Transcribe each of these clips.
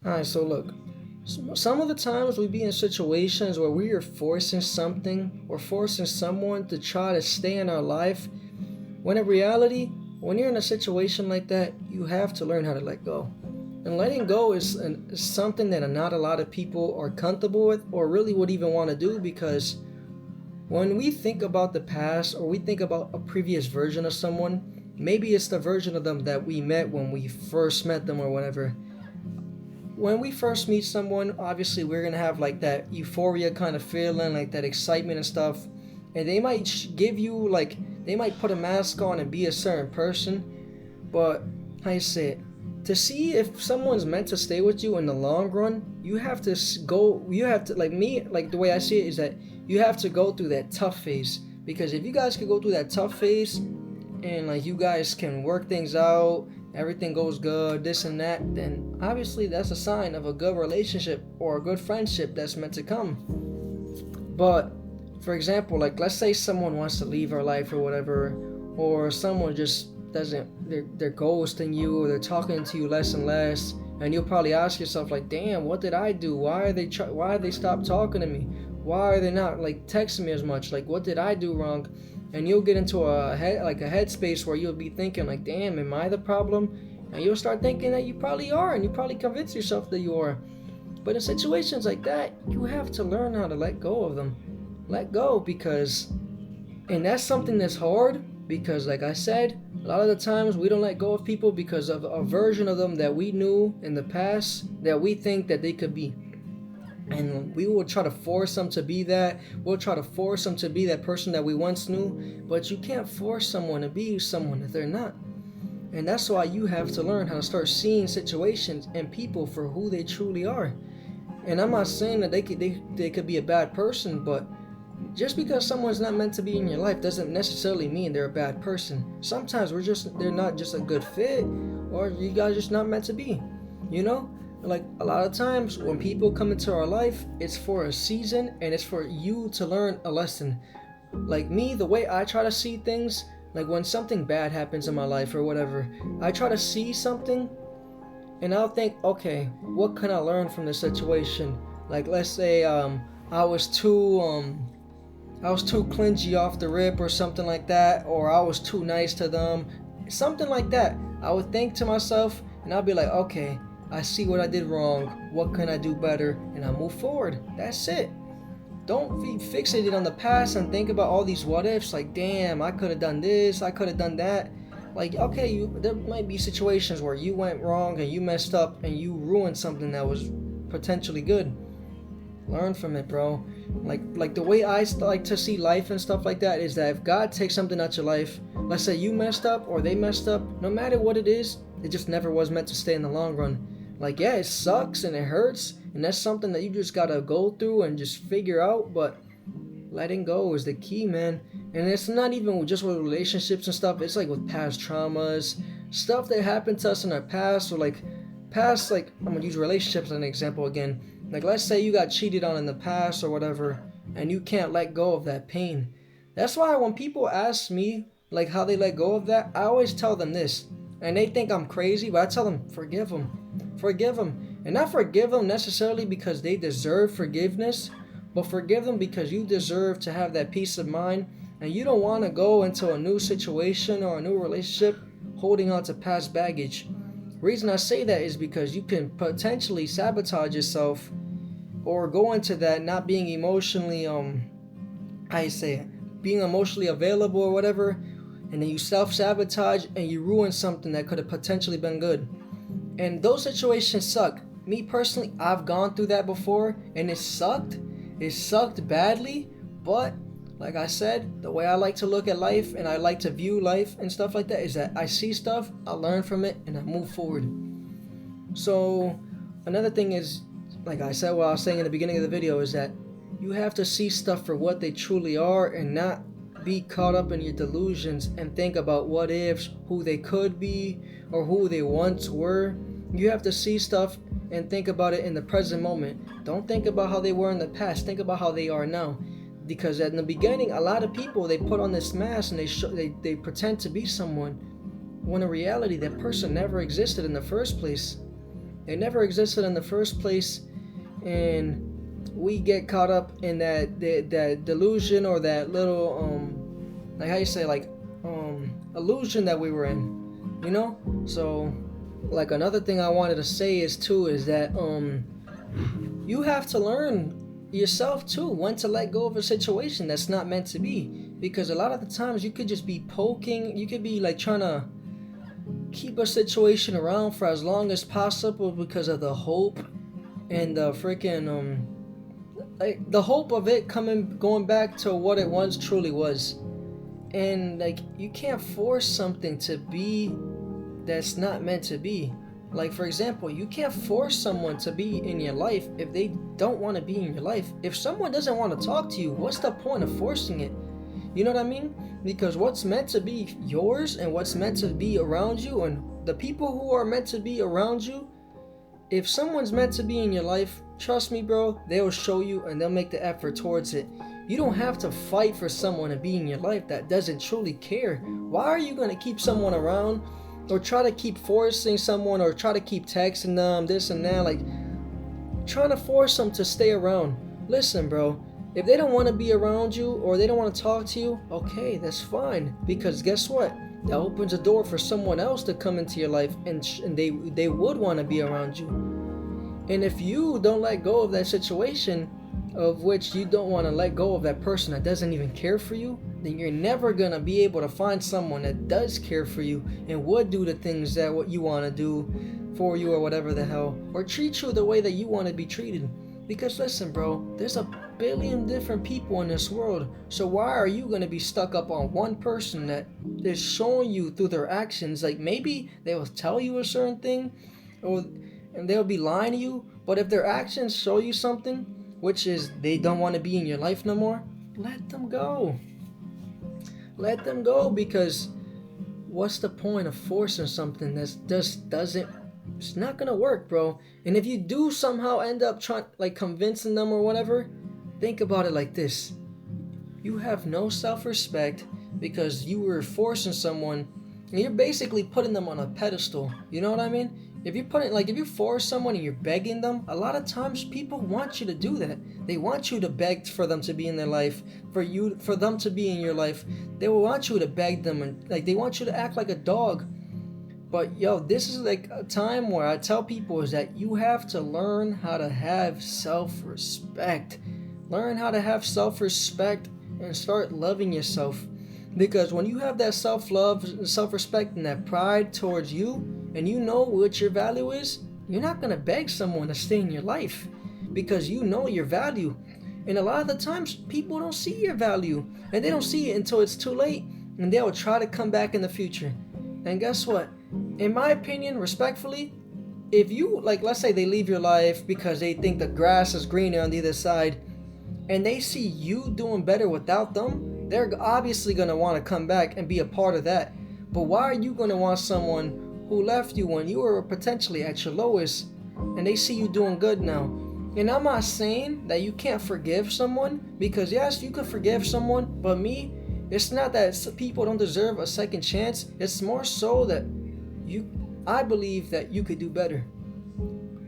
Alright, so look, some of the times we be in situations where we are forcing something or forcing someone to try to stay in our life, when in reality, when you're in a situation like that, you have to learn how to let go. And letting go is something that not a lot of people are comfortable with or really would even want to do, because when we think about the past or we think about a previous version of someone, maybe it's the version of them that we met when we first met them or whatever. When we first meet someone, obviously we're gonna have like that euphoria kind of feeling, like that excitement and stuff. And they might give you like, they might put a mask on and be a certain person. But how you say it? To see if someone's meant to stay with you in the long run, you have to go. You have to, like me, like the way I see it is that you have to go through that tough phase. Because if you guys could go through that tough phase and like you guys can work things out, everything goes good, this and that, then obviously that's a sign of a good relationship or a good friendship that's meant to come. But for example, like let's say someone wants to leave our life or whatever, or someone just doesn't, they're ghosting you or they're talking to you less and less, and you'll probably ask yourself like, damn, what did I do? Why are they stop talking to me? Why are they not like texting me as much? Like, what did I do wrong? And you'll get into a headspace where you'll be thinking like, damn, am I the problem? And you'll start thinking that you probably are, and you probably convince yourself that you are. But in situations like that, you have to learn how to let go of them. Let go, because, and that's something that's hard, because like I said, a lot of the times we don't let go of people because of a version of them that we knew in the past that we think that they could be. And we will try to force them to be that. We'll try to force them to be that person that we once knew. But you can't force someone to be someone that they're not. And that's why you have to learn how to start seeing situations and people for who they truly are. And I'm not saying that they could be a bad person, but just because someone's not meant to be in your life doesn't necessarily mean they're a bad person. Sometimes they're not just a good fit, or you guys just not meant to be. You know? Like a lot of times when people come into our life, it's for a season and it's for you to learn a lesson. Like me, the way I try to see things, like when something bad happens in my life or whatever, I try to see something and I'll think, okay, what can I learn from this situation? Like let's say I was too clingy off the rip or something like that, or I was too nice to them, something like that. I would think to myself and I'll be like, okay, I see what I did wrong, what can I do better, and I move forward. That's it. Don't be fixated on the past and think about all these what ifs, like damn, I could have done this, I could have done that. Like, okay, there might be situations where you went wrong and you messed up and you ruined something that was potentially good. Learn from it, bro. Like the way I like to see life and stuff like that is that if God takes something out your life, let's say you messed up or they messed up, no matter what it is, it just never was meant to stay in the long run. Like, yeah, it sucks and it hurts, and that's something that you just gotta go through and just figure out, but letting go is the key, man. And it's not even just with relationships and stuff, it's like with past traumas, stuff that happened to us in our past, or like past, like, I'm gonna use relationships as an example again. Like, let's say you got cheated on in the past or whatever, and you can't let go of that pain. That's why when people ask me, like, how they let go of that, I always tell them this. And they think I'm crazy, but I tell them, forgive them. Forgive them. And not forgive them necessarily because they deserve forgiveness, but forgive them because you deserve to have that peace of mind, and you don't want to go into a new situation or a new relationship holding on to past baggage. Reason I say that is because you can potentially sabotage yourself or go into that not being emotionally being emotionally available or whatever, and then you self-sabotage and you ruin something that could have potentially been good. And those situations suck. Me personally, I've gone through that before and it sucked. It sucked badly, but like I said, the way I like to look at life and I like to view life and stuff like that is that I see stuff, I learn from it, and I move forward. So another thing is, like I said, what I was saying in the beginning of the video, is that you have to see stuff for what they truly are and not be caught up in your delusions and think about what ifs, who they could be, or who they once were. You have to see stuff and think about it in the present moment. Don't think about how they were in the past. Think about how they are now. Because in the beginning, a lot of people, they put on this mask and they pretend to be someone, when in reality that person never existed in the first place. It never existed in the first place, and we get caught up in that delusion, or that little like how you say, like illusion that we were in, you know. So like another thing I wanted to say is too is that you have to learn yourself too when to let go of a situation that's not meant to be, because a lot of the times you could just be poking, you could be like trying to keep a situation around for as long as possible because of the hope and the freaking like the hope of it going back to what it once truly was. And like you can't force something to be that's not meant to be. Like for example, you can't force someone to be in your life if they don't want to be in your life. If someone doesn't want to talk to you, what's the point of forcing it? You know what I mean? Because what's meant to be yours and what's meant to be around you, and the people who are meant to be around you, if someone's meant to be in your life, trust me bro, they'll show you and they'll make the effort towards it. You don't have to fight for someone to be in your life that doesn't truly care. Why are you going to keep someone around, or try to keep forcing someone, or try to keep texting them this and that, like trying to force them to stay around? Listen bro, if they don't want to be around you or they don't want to talk to you, okay, that's fine, because guess what, that opens a door for someone else to come into your life, and they would want to be around you. And if you don't let go of that situation, of which you don't want to let go of that person that doesn't even care for you, then you're never going to be able to find someone that does care for you and would do the things that what you want to do for you, or whatever the hell, or treat you the way that you want to be treated. Because listen bro, there's a billion different people in this world, so why are you going to be stuck up on one person that is showing you through their actions? Like maybe they will tell you a certain thing, and they'll be lying to you, but if their actions show you something, which is they don't want to be in your life no more, let them go. Let them go, because what's the point of forcing something that just doesn't, it's not gonna work bro. And if you do somehow end up trying, like convincing them or whatever, think about it like this: you have no self-respect because you were forcing someone, and you're basically putting them on a pedestal. You know what I mean? If you force someone and you're begging them, a lot of times people want you to do that. They want you to beg for them to be in their life, for them to be in your life. They will want you to beg them, and like they want you to act like a dog. But yo, this is like a time where I tell people is that you have to learn how to have self-respect. Learn how to have self-respect and start loving yourself. Because when you have that self-love, self-respect, and that pride towards you, and you know what your value is, you're not going to beg someone to stay in your life, because you know your value. And a lot of the times people don't see your value, and they don't see it until it's too late, and they will try to come back in the future. And guess what? In my opinion, respectfully, if you, like, let's say they leave your life because they think the grass is greener on the other side, and they see you doing better without them, they're obviously going to want to come back and be a part of that. But why are you going to want someone who left you when you were potentially at your lowest, and they see you doing good now? And I'm not saying that you can't forgive someone, because yes, you can forgive someone, but it's not that people don't deserve a second chance. It's more so that I believe that you could do better.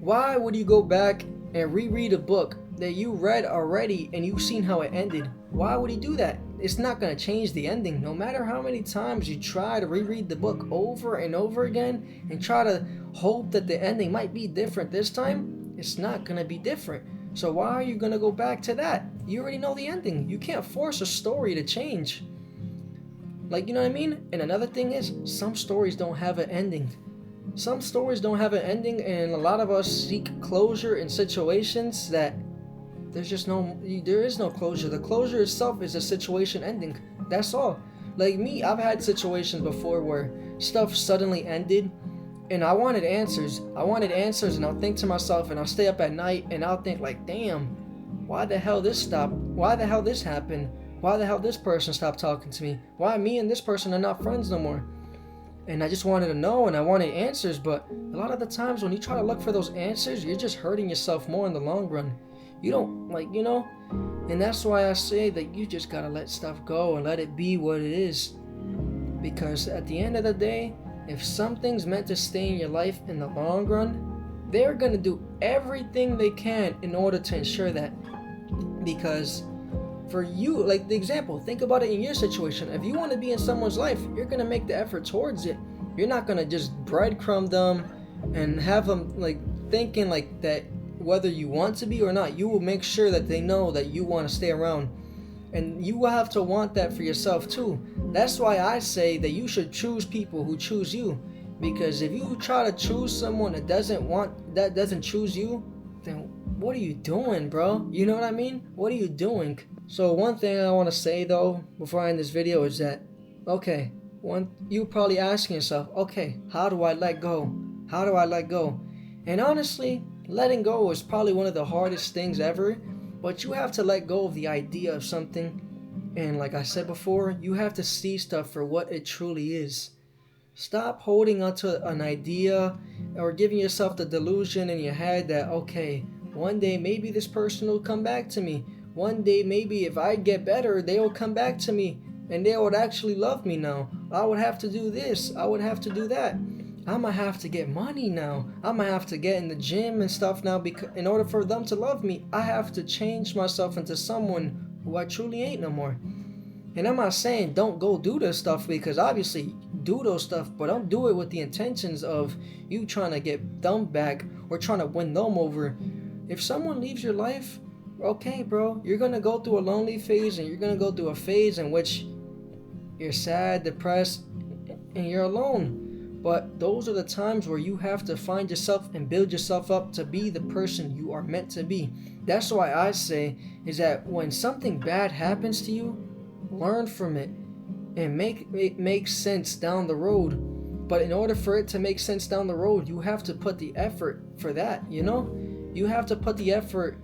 Why would you go back and reread a book that you read already and you've seen how it ended? Why would he do that? It's not going to change the ending. No matter how many times you try to reread the book over and over again and try to hope that the ending might be different this time, it's not going to be different. So why are you going to go back to that? You already know the ending. You can't force a story to change. Like, you know what I mean? And another thing is, some stories don't have an ending. Some stories don't have an ending, and a lot of us seek closure in situations that there is no closure. The closure itself is a situation ending. That's all. Like me, I've had situations before where stuff suddenly ended, and I wanted answers. And I'll think to myself, and I'll stay up at night, and I'll think like, damn, why the hell this stopped? Why the hell this happened? Why the hell this person stopped talking to me? Why me and this person are not friends no more? And I just wanted to know, and I wanted answers, but a lot of the times when you try to look for those answers, you're just hurting yourself more in the long run. You don't, and that's why I say that you just gotta let stuff go and let it be what it is. Because at the end of the day, if something's meant to stay in your life in the long run, they're gonna do everything they can in order to ensure that. Because for you, like the example, think about it in your situation. If you want to be in someone's life, you're gonna make the effort towards it. You're not gonna just breadcrumb them and have them like thinking like that whether you want to be or not. You will make sure that they know that you want to stay around, and you will have to want that for yourself too. That's why I say that you should choose people who choose you, because if you try to choose someone that doesn't choose you, then what are you doing, bro? You know what I mean? What are you doing? So one thing I want to say though before I end this video is that, okay, you probably asking yourself, okay, how do I let go? How do I let go? And honestly, letting go is probably one of the hardest things ever, but you have to let go of the idea of something. And like I said before, you have to see stuff for what it truly is. Stop holding onto an idea or giving yourself the delusion in your head that, okay, one day maybe this person will come back to me. One day maybe if I get better, they will come back to me and they would actually love me now. I would have to do this. I would have to do that. I'm gonna have to get money now. I'm gonna have to get in the gym and stuff now, because in order for them to love me, I have to change myself into someone who I truly ain't no more. And I'm not saying don't go do this stuff, because obviously do those stuff, but don't do it with the intentions of you trying to get them back or trying to win them over. If someone leaves your life, okay, bro, you're gonna go through a lonely phase, and you're gonna go through a phase in which you're sad, depressed, and you're alone. But those are the times where you have to find yourself and build yourself up to be the person you are meant to be. That's why I say is that when something bad happens to you, learn from it and make it make sense down the road. But in order for it to make sense down the road, you have to put the effort for that, you know? You have to put the effort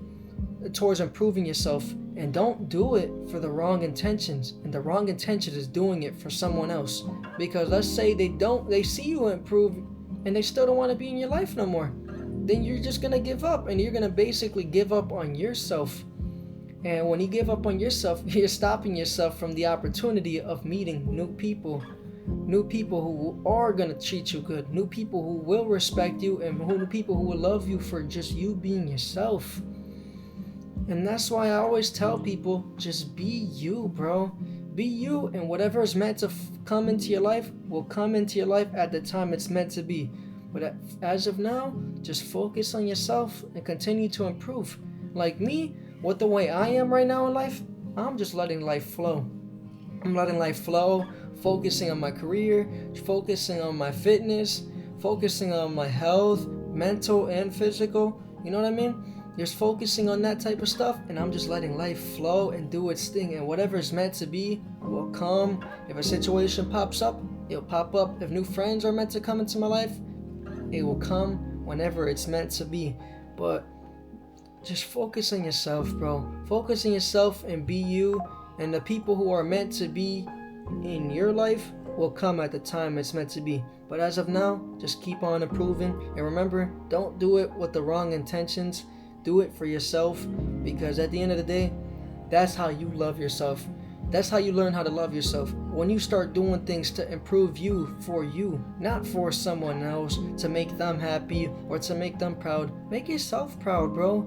towards improving yourself, and don't do it for the wrong intentions. And the wrong intention is doing it for someone else. Because let's say they see you improve and they still don't want to be in your life no more. Then you're just gonna give up, and you're gonna basically give up on yourself. And when you give up on yourself, you're stopping yourself from the opportunity of meeting new people who are gonna treat you good, new people who will respect you, and new people who will love you for just you being yourself. And that's why I always tell people, just be you, bro. Be you, and whatever is meant to come into your life will come into your life at the time it's meant to be. But as of now, just focus on yourself and continue to improve. Like me, with the way I am right now in life, I'm just letting life flow. I'm letting life flow, focusing on my career, focusing on my fitness, focusing on my health, mental and physical. You know what I mean? Just focusing on that type of stuff, and I'm just letting life flow and do its thing, and whatever is meant to be will come. If a situation pops up, it'll pop up. If new friends are meant to come into my life, it will come whenever it's meant to be. But just focus on yourself, bro. Focus on yourself and be you, and the people who are meant to be in your life will come at the time it's meant to be. But as of now, just keep on improving, and remember, don't do it with the wrong intentions. Do it for yourself, because at the end of the day, that's how you love yourself. That's how you learn how to love yourself. When you start doing things to improve you, for you, not for someone else, to make them happy or to make them proud. Make yourself proud, bro.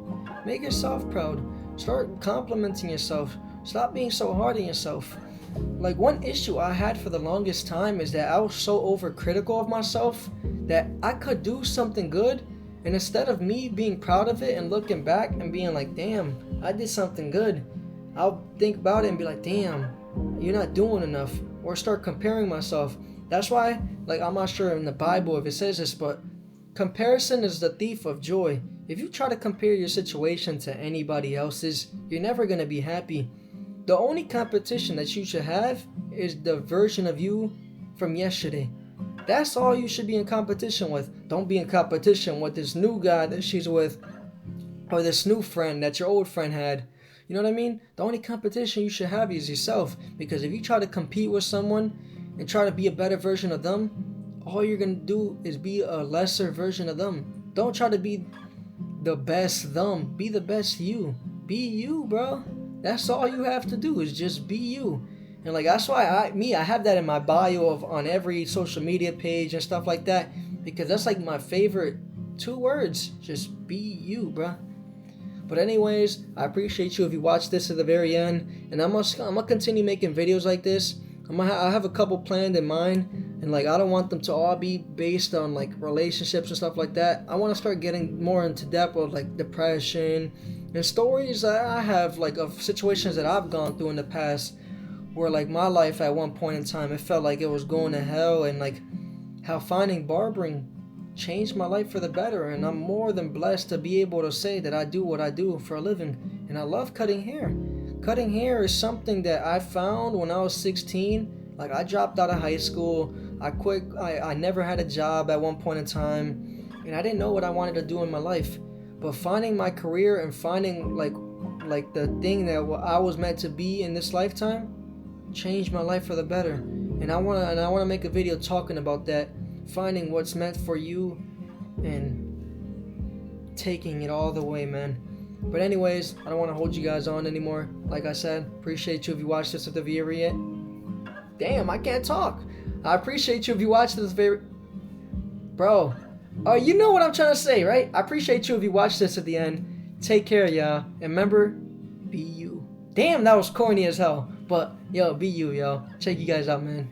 Make yourself proud. Start complimenting yourself. Stop being so hard on yourself. Like, one issue I had for the longest time is that I was so overcritical of myself that I could do something good, and instead of me being proud of it and looking back and being like, damn, I did something good, I'll think about it and be like, damn, you're not doing enough, or start comparing myself. That's why, like, I'm not sure in the Bible if it says this, but comparison is the thief of joy. If you try to compare your situation to anybody else's, you're never going to be happy. The only competition that you should have is the version of you from yesterday. That's all you should be in competition with. Don't be in competition with this new guy that she's with, or this new friend that your old friend had. You know what I mean? The only competition you should have is yourself. Because if you try to compete with someone and try to be a better version of them, all you're going to do is be a lesser version of them. Don't try to be the best them. Be the best you. Be you, bro. That's all you have to do, is just be you. And like, that's why I have that in my bio on every social media page and stuff like that, because that's like my favorite 2 words. Just be you, bruh. But anyways, I appreciate you if you watch this to the very end. And I'm gonna continue making videos like this. I have a couple planned in mind. And like, I don't want them to all be based on like relationships and stuff like that. I want to start getting more into depth of like depression and stories that I have, like of situations that I've gone through in the past, where like my life at one point in time, it felt like it was going to hell, and like how finding barbering changed my life for the better. And I'm more than blessed to be able to say that I do what I do for a living, and I love cutting hair. Cutting hair is something that I found when I was 16. Like, I dropped out of high school, I quit, I never had a job at one point in time, and I didn't know what I wanted to do in my life. But finding my career and finding like the thing that I was meant to be in this lifetime changed my life for the better. And I wanna make a video talking about that, finding what's meant for you and taking it all the way, man. But anyways, I don't want to hold you guys on anymore. Like I said, appreciate you if you watched this at the very end. Damn, I can't talk. I appreciate you if you watched this very... Bro. Oh, you know what I'm trying to say, right? I appreciate you if you watch this at the end. Take care, y'all. And remember, be you. Damn, that was corny as hell. But, yo, be you, yo. Check you guys out, man.